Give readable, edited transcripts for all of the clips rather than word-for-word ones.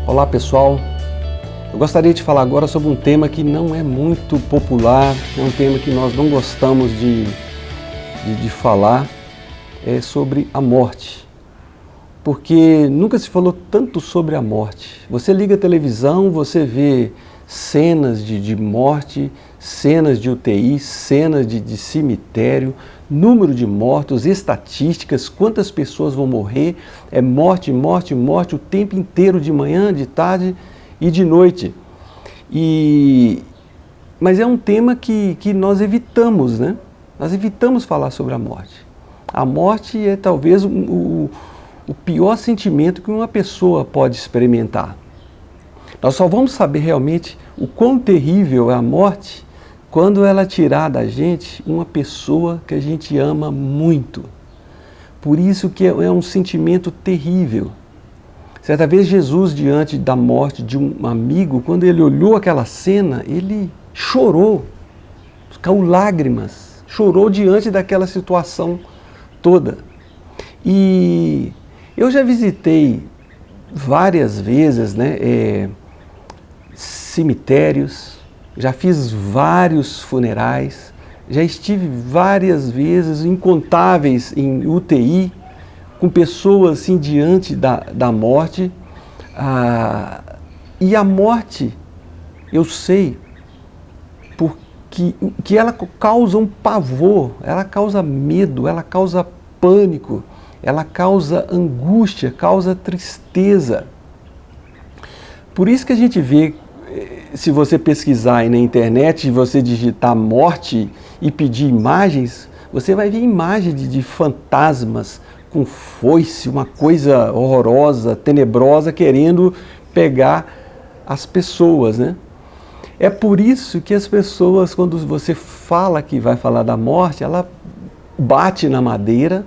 Olá pessoal, eu gostaria de falar agora sobre um tema que não é muito popular, é um tema que nós não gostamos de falar, é sobre a morte. Porque nunca se falou tanto sobre a morte. Você liga a televisão, você vê cenas de morte, cenas de UTI, cenas de cemitério, número de mortos, estatísticas, quantas pessoas vão morrer, é morte, morte, morte o tempo inteiro, de manhã, de tarde e de noite. Mas é um tema que nós evitamos, né? Nós evitamos falar sobre a morte. A morte é talvez o pior sentimento que uma pessoa pode experimentar. Nós só vamos saber realmente o quão terrível é a morte quando ela tirar da gente uma pessoa que a gente ama muito. Por isso que é um sentimento terrível. Certa vez Jesus, diante da morte de um amigo, quando ele olhou aquela cena, ele chorou, caiu lágrimas, chorou diante daquela situação toda. E eu já visitei várias vezes, cemitérios, já fiz vários funerais, já estive várias vezes, incontáveis, em UTI, com pessoas assim diante da morte. E a morte, eu sei, que ela causa um pavor, ela causa medo, ela causa pânico, ela causa angústia, causa tristeza. Por isso que a gente vê, se você pesquisar aí na internet, se você digitar morte e pedir imagens, você vai ver imagens de fantasmas com foice, uma coisa horrorosa, tenebrosa, querendo pegar as pessoas, né? É por isso que as pessoas, quando você fala que vai falar da morte, ela bate na madeira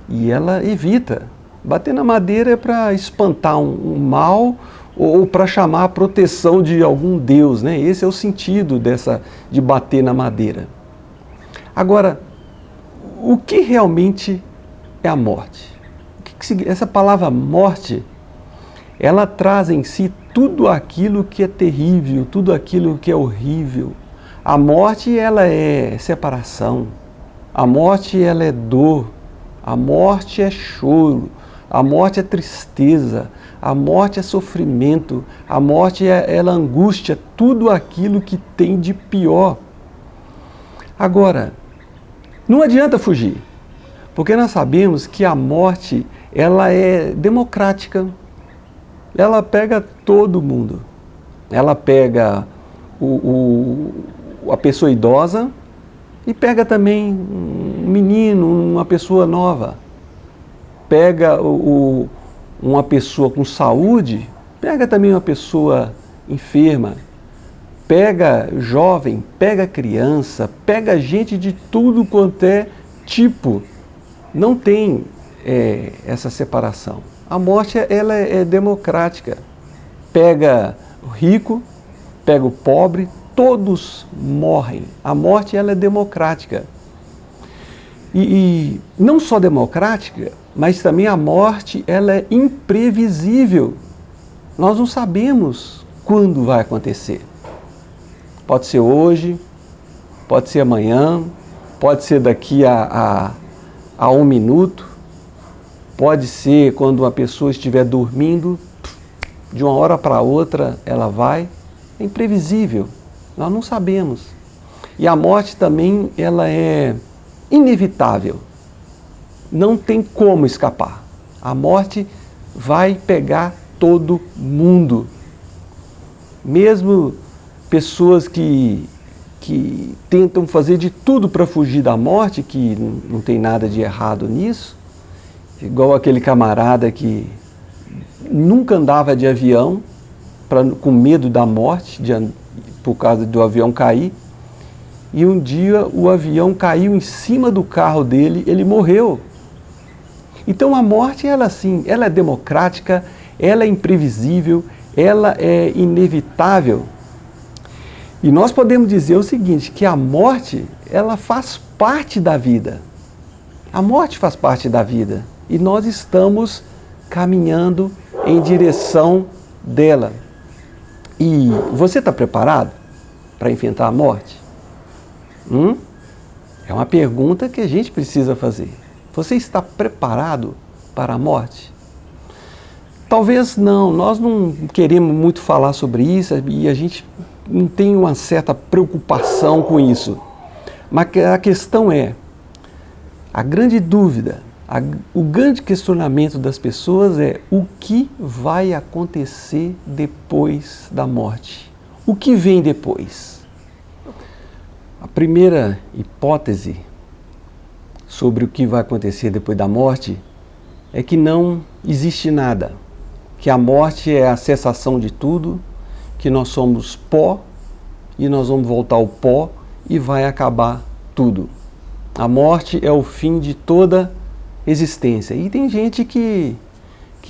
e ela evita. Bater na madeira é para espantar um mal ou para chamar a proteção de algum Deus, né? Esse é o sentido de bater na madeira. Agora, o que realmente é a morte? Essa palavra morte, ela traz em si tudo aquilo que é terrível, tudo aquilo que é horrível. A morte, ela é separação. A morte, ela é dor. A morte é choro. A morte é tristeza. A morte é sofrimento. A morte ela angústia, tudo aquilo que tem de pior. Agora, não adianta fugir, porque nós sabemos que a morte, ela é democrática. Ela pega todo mundo. Ela pega a pessoa idosa e pega também um menino, uma pessoa nova. Pega uma pessoa com saúde, pega também uma pessoa enferma. Pega jovem, pega criança, pega gente de tudo quanto é tipo. Não tem essa separação. A morte, ela é democrática. Pega o rico, pega o pobre, todos morrem. A morte, ela é democrática. E não só democrática, mas também a morte, ela é imprevisível. Nós não sabemos quando vai acontecer. Pode ser hoje, pode ser amanhã, pode ser daqui a um minuto. Pode ser quando uma pessoa estiver dormindo, de uma hora para outra ela vai. É imprevisível, nós não sabemos. E a morte também, ela é inevitável. Não tem como escapar. A morte vai pegar todo mundo. Mesmo pessoas que tentam fazer de tudo para fugir da morte, que não tem nada de errado nisso, igual aquele camarada que nunca andava de avião, com medo da morte, por causa do avião cair, e um dia o avião caiu em cima do carro dele, ele morreu. Então a morte, ela assim, ela é democrática, ela é imprevisível, ela é inevitável. E nós podemos dizer o seguinte, que a morte, ela faz parte da vida. A morte faz parte da vida. E nós estamos caminhando em direção dela. E você está preparado para enfrentar a morte? É uma pergunta que a gente precisa fazer. Você está preparado para a morte? Talvez não, nós não queremos muito falar sobre isso e a gente não tem uma certa preocupação com isso. Mas a questão é, a grande dúvida, o grande questionamento das pessoas é o que vai acontecer depois da morte? O que vem depois? A primeira hipótese sobre o que vai acontecer depois da morte é que não existe nada, que a morte é a cessação de tudo, que nós somos pó e nós vamos voltar ao pó e vai acabar tudo. A morte é o fim de toda existência. E tem gente que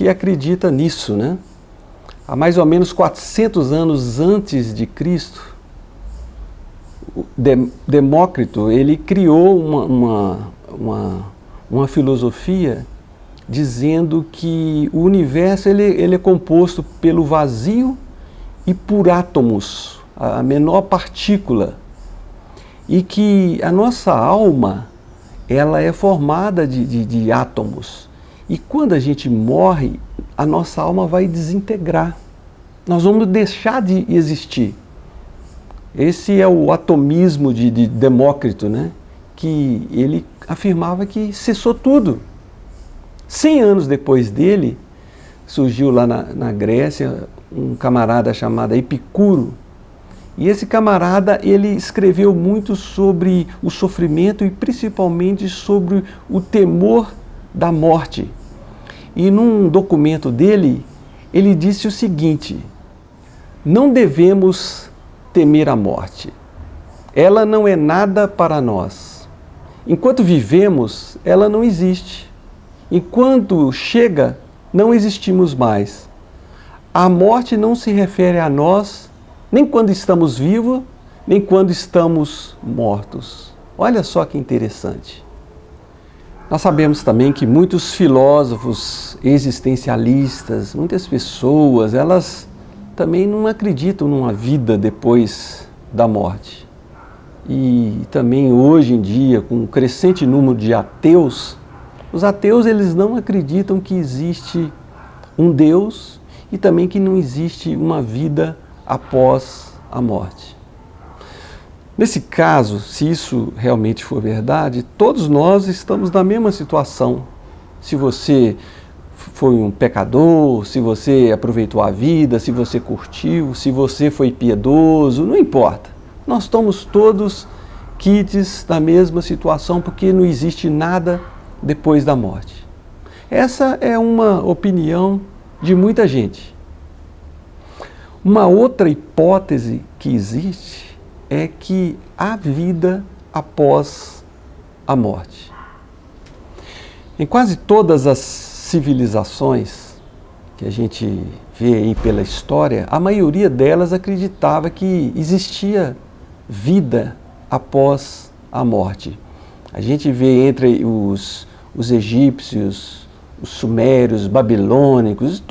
acredita nisso, né? Há mais ou menos 400 anos antes de Cristo, Demócrito, ele criou uma filosofia dizendo que o universo ele é composto pelo vazio e por átomos, a menor partícula, e que a nossa alma ela é formada de átomos, e quando a gente morre, a nossa alma vai desintegrar, nós vamos deixar de existir. Esse é o atomismo de Demócrito, né? Que ele afirmava que cessou tudo. 100 anos depois dele, surgiu lá na Grécia um camarada chamado Epicuro. E esse camarada, ele escreveu muito sobre o sofrimento e principalmente sobre o temor da morte. E num documento dele, ele disse o seguinte: não devemos temer a morte. Ela não é nada para nós. Enquanto vivemos, ela não existe. Enquanto chega, não existimos mais. A morte não se refere a nós, nem quando estamos vivos, nem quando estamos mortos. Olha só que interessante. Nós sabemos também que muitos filósofos existencialistas, muitas pessoas, elas também não acreditam numa vida depois da morte. E também hoje em dia, com um crescente número de ateus, os ateus eles não acreditam que existe um Deus e também que não existe uma vida após a morte. Nesse caso, se isso realmente for verdade, todos nós estamos na mesma situação. Se você foi um pecador, se você aproveitou a vida, se você curtiu, se você foi piedoso, não importa. Nós estamos todos quites na mesma situação porque não existe nada depois da morte. Essa é uma opinião de muita gente. Uma outra hipótese que existe é que há vida após a morte. Em quase todas as civilizações que a gente vê aí pela história, a maioria delas acreditava que existia vida após a morte. A gente vê entre os egípcios, os sumérios, babilônicos,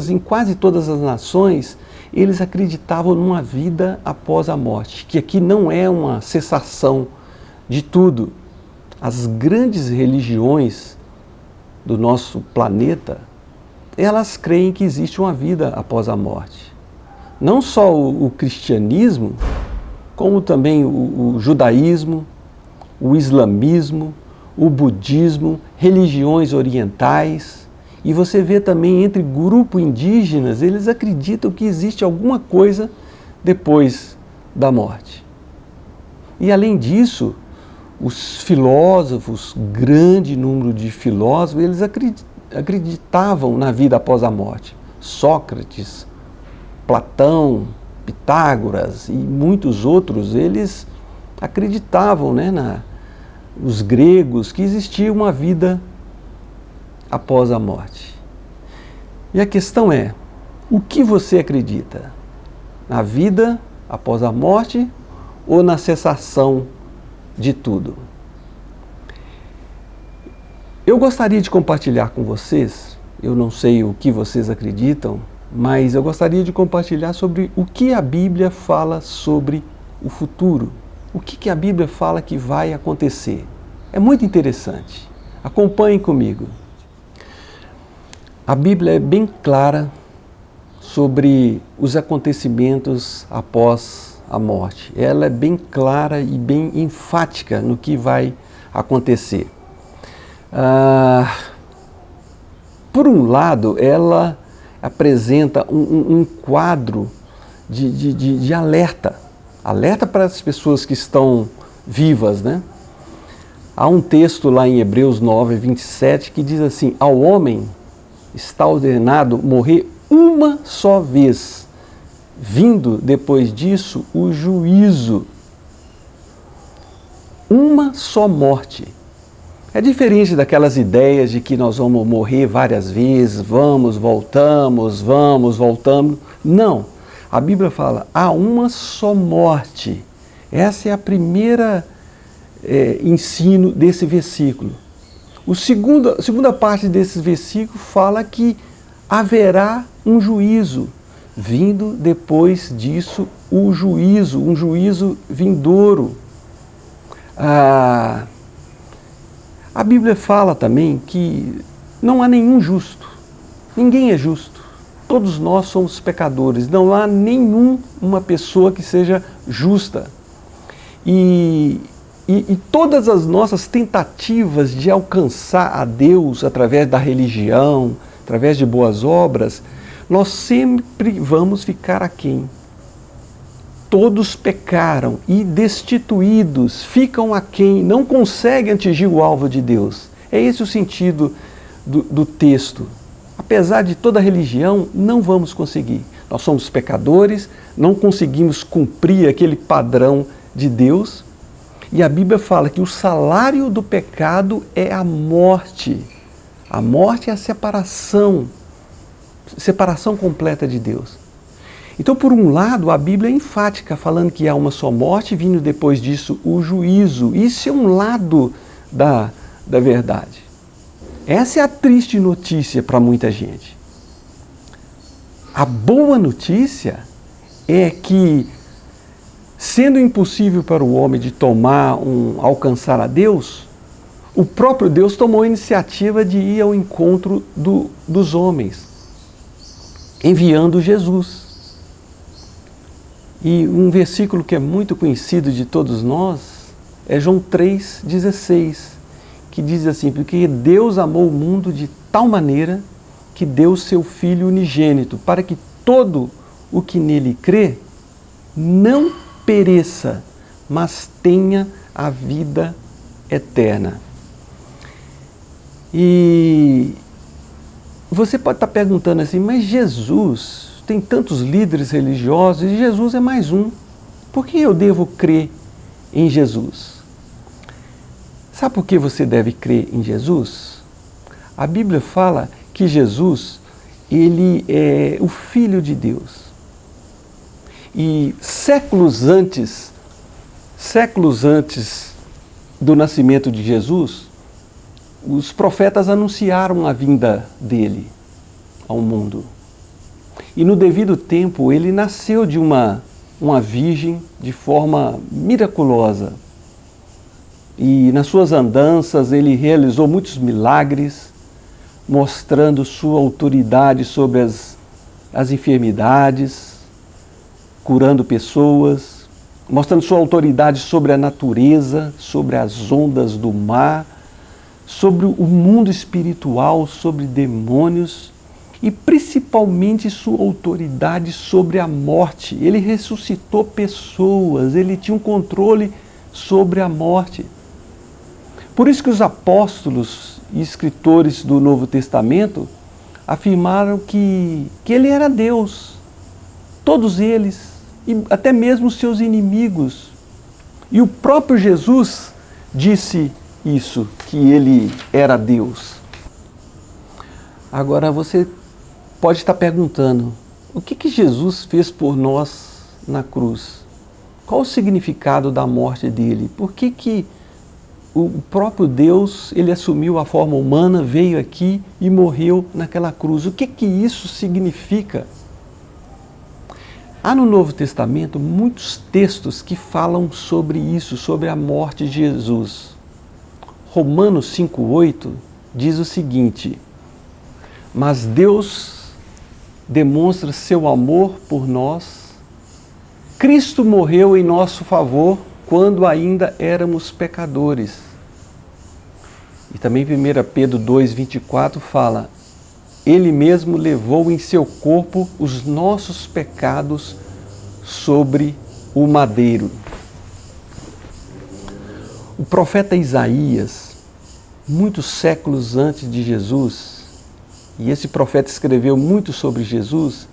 em quase todas as nações, eles acreditavam numa vida após a morte, que aqui não é uma cessação de tudo. As grandes religiões do nosso planeta, elas creem que existe uma vida após a morte. Não só o cristianismo, como também o judaísmo, o islamismo, o budismo, religiões orientais. E você vê também entre grupos indígenas, eles acreditam que existe alguma coisa depois da morte. E além disso, os filósofos, grande número de filósofos, eles acreditavam na vida após a morte. Sócrates, Platão, Pitágoras e muitos outros, eles acreditavam, os gregos, que existia uma vida após a morte. E a questão é, o que você acredita? Na vida após a morte ou na cessação de tudo? Eu gostaria de compartilhar com vocês, eu não sei o que vocês acreditam, mas eu gostaria de compartilhar sobre o que a Bíblia fala sobre o futuro. O que a Bíblia fala que vai acontecer. É muito interessante. Acompanhem comigo. A Bíblia é bem clara sobre os acontecimentos após a morte. Ela é bem clara e bem enfática no que vai acontecer. Por um lado, ela apresenta um quadro de alerta. Alerta para as pessoas que estão vivas, né? Há um texto lá em Hebreus 9, 27 que diz assim: ao homem está ordenado morrer uma só vez, vindo depois disso o juízo. Uma só morte. É diferente daquelas ideias de que nós vamos morrer várias vezes, vamos, voltamos. Não. A Bíblia fala, há uma só morte. Essa é a primeira ensino desse versículo. A segunda parte desse versículo fala que haverá um juízo, vindo depois disso o juízo, um juízo vindouro. A Bíblia fala também que não há nenhum justo, ninguém é justo. Todos nós somos pecadores, não há nenhuma pessoa que seja justa. E todas as nossas tentativas de alcançar a Deus através da religião, através de boas obras, nós sempre vamos ficar aquém. Todos pecaram e destituídos, ficam aquém, não conseguem atingir o alvo de Deus. É esse o sentido do texto. Apesar de toda a religião, não vamos conseguir. Nós somos pecadores, não conseguimos cumprir aquele padrão de Deus. E a Bíblia fala que o salário do pecado é a morte. A morte é a separação completa de Deus. Então, por um lado, a Bíblia é enfática, falando que há uma só morte, vindo depois disso o juízo. Isso é um lado da verdade. Essa é a triste notícia para muita gente. A boa notícia é que, sendo impossível para o homem de alcançar a Deus, o próprio Deus tomou a iniciativa de ir ao encontro dos homens, enviando Jesus. E um versículo que é muito conhecido de todos nós é João 3,16, que diz assim, porque Deus amou o mundo de tal maneira que deu seu Filho unigênito, para que todo o que nele crê não pereça, mas tenha a vida eterna. E você pode estar perguntando assim, mas Jesus, tem tantos líderes religiosos e Jesus é mais um. Por que eu devo crer em Jesus? Sabe por que você deve crer em Jesus? A Bíblia fala que Jesus, ele é o Filho de Deus. E séculos antes do nascimento de Jesus, os profetas anunciaram a vinda dele ao mundo. E no devido tempo, ele nasceu de uma virgem de forma miraculosa. E nas suas andanças, ele realizou muitos milagres, mostrando sua autoridade sobre as enfermidades, curando pessoas, mostrando sua autoridade sobre a natureza, sobre as ondas do mar, sobre o mundo espiritual, sobre demônios e principalmente sua autoridade sobre a morte. Ele ressuscitou pessoas, ele tinha um controle sobre a morte. Por isso que os apóstolos e escritores do Novo Testamento afirmaram que ele era Deus. Todos eles, e até mesmo os seus inimigos. E o próprio Jesus disse isso, que ele era Deus. Agora você pode estar perguntando, o que Jesus fez por nós na cruz? Qual o significado da morte dele? Por que o próprio Deus, ele assumiu a forma humana, veio aqui e morreu naquela cruz? O que isso significa Há no Novo Testamento muitos textos que falam sobre isso, sobre a morte de Jesus. Romanos 5,8 diz o seguinte: mas Deus demonstra seu amor por nós. Cristo morreu em nosso favor quando ainda éramos pecadores. E também 1 Pedro 2,24 fala: Ele mesmo levou em seu corpo os nossos pecados sobre o madeiro. O profeta Isaías, muitos séculos antes de Jesus, e esse profeta escreveu muito sobre Jesus,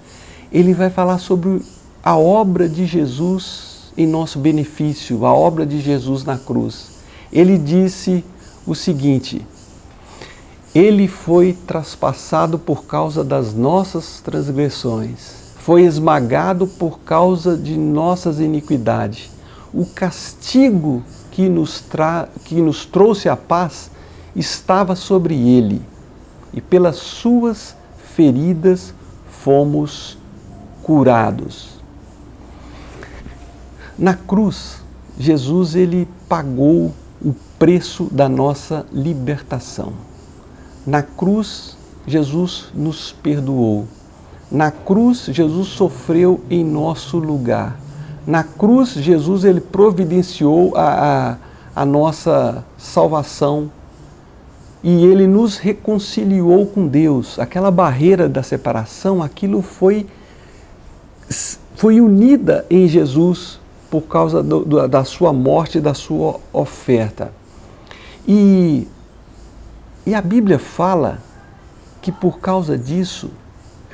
ele vai falar sobre a obra de Jesus em nosso benefício, a obra de Jesus na cruz. Ele disse o seguinte: Ele foi traspassado por causa das nossas transgressões, foi esmagado por causa de nossas iniquidades. O castigo que nos trouxe a paz estava sobre ele, e pelas suas feridas fomos curados. Na cruz, Jesus ele pagou o preço da nossa libertação. Na cruz, Jesus nos perdoou. Na cruz, Jesus sofreu em nosso lugar. Na cruz, Jesus ele providenciou a nossa salvação e ele nos reconciliou com Deus. Aquela barreira da separação, aquilo foi unida em Jesus por causa da sua morte e da sua oferta. E a Bíblia fala que por causa disso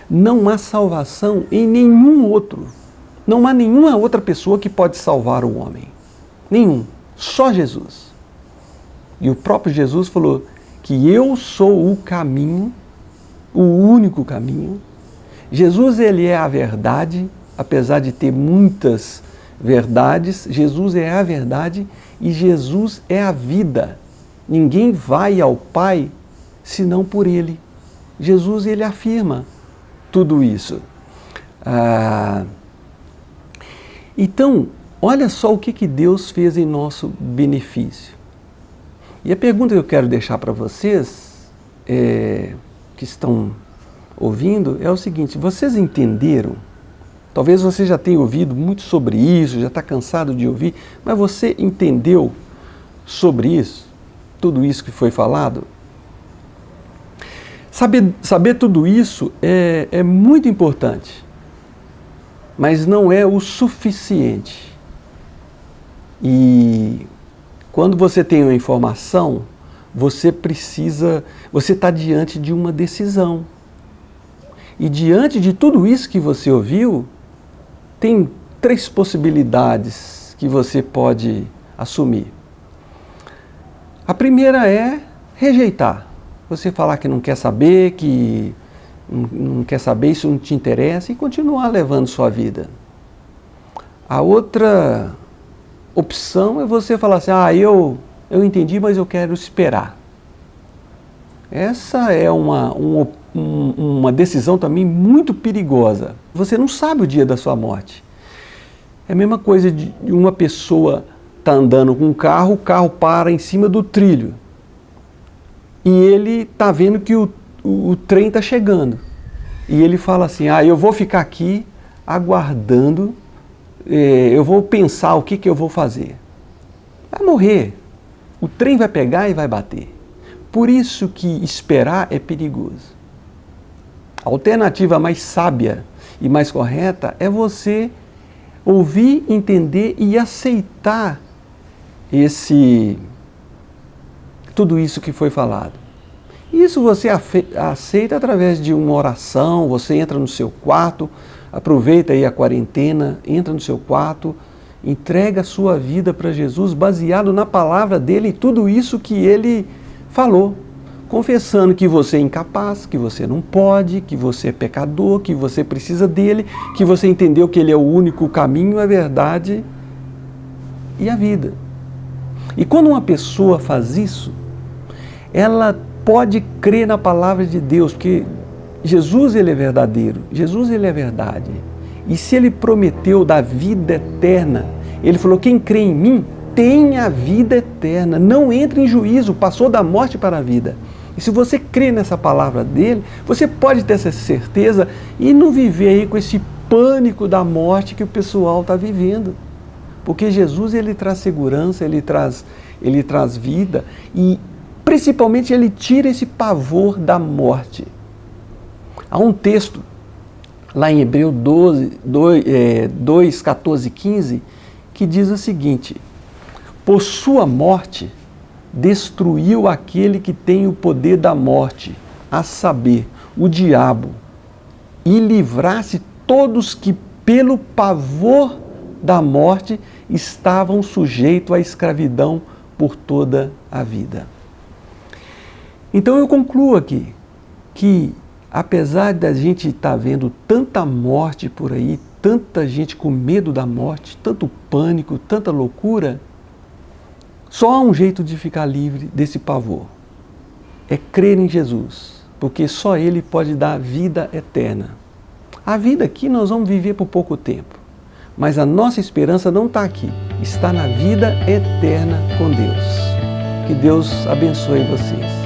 não há salvação em nenhum outro. Não há nenhuma outra pessoa que pode salvar o homem. Nenhum. Só Jesus. E o próprio Jesus falou que eu sou o caminho, o único caminho. Jesus ele é a verdade, apesar de ter muitas verdades. Jesus é a verdade e Jesus é a vida. Ninguém vai ao Pai senão por Ele. Jesus ele afirma tudo isso. Então, olha só o que Deus fez em nosso benefício. E a pergunta que eu quero deixar para vocês, que estão ouvindo, é o seguinte: vocês entenderam? Talvez você já tenha ouvido muito sobre isso, já está cansado de ouvir, mas você entendeu sobre isso? Tudo isso que foi falado? Saber tudo isso é muito importante, mas não é o suficiente. E quando você tem uma informação, você está diante de uma decisão. E diante de tudo isso que você ouviu, tem 3 possibilidades que você pode assumir. A primeira é rejeitar. Você falar que não quer saber, que não quer saber, isso não te interessa, e continuar levando sua vida. A outra opção é você falar assim: eu entendi, mas eu quero esperar. Essa é uma decisão também muito perigosa. Você não sabe o dia da sua morte. É a mesma coisa de uma pessoa estar andando com um carro, o carro para em cima do trilho. E ele está vendo que o trem está chegando. E ele fala assim: eu vou ficar aqui aguardando, eu vou pensar o que eu vou fazer. Vai morrer. O trem vai pegar e vai bater. Por isso que esperar é perigoso. A alternativa mais sábia e mais correta é você ouvir, entender e aceitar tudo isso que foi falado. Isso você aceita através de uma oração. Você entra no seu quarto, aproveita aí a quarentena, entra no seu quarto, entrega a sua vida para Jesus, baseado na palavra dele e tudo isso que ele falou, confessando que você é incapaz, que você não pode, que você é pecador, que você precisa dele, que você entendeu que ele é o único caminho, a verdade e a vida. E quando uma pessoa faz isso, ela pode crer na palavra de Deus, porque Jesus ele é verdadeiro, Jesus ele é verdade. E se Ele prometeu da vida eterna, Ele falou, quem crê em mim tem a vida eterna, não entra em juízo, passou da morte para a vida. E se você crê nessa palavra dele, você pode ter essa certeza e não viver aí com esse pânico da morte que o pessoal está vivendo. Porque Jesus, ele traz segurança, ele traz vida e principalmente ele tira esse pavor da morte. Há um texto lá em Hebreus 2, 14 e 15 que diz o seguinte: por sua morte destruiu aquele que tem o poder da morte, a saber, o diabo, e livrasse todos que pelo pavor da morte estavam sujeitos à escravidão por toda a vida. Então eu concluo aqui que, apesar da gente estar vendo tanta morte por aí, tanta gente com medo da morte, tanto pânico, tanta loucura, só há um jeito de ficar livre desse pavor. É crer em Jesus, porque só Ele pode dar vida eterna. A vida aqui nós vamos viver por pouco tempo, mas a nossa esperança não está aqui, está na vida eterna com Deus. Que Deus abençoe vocês.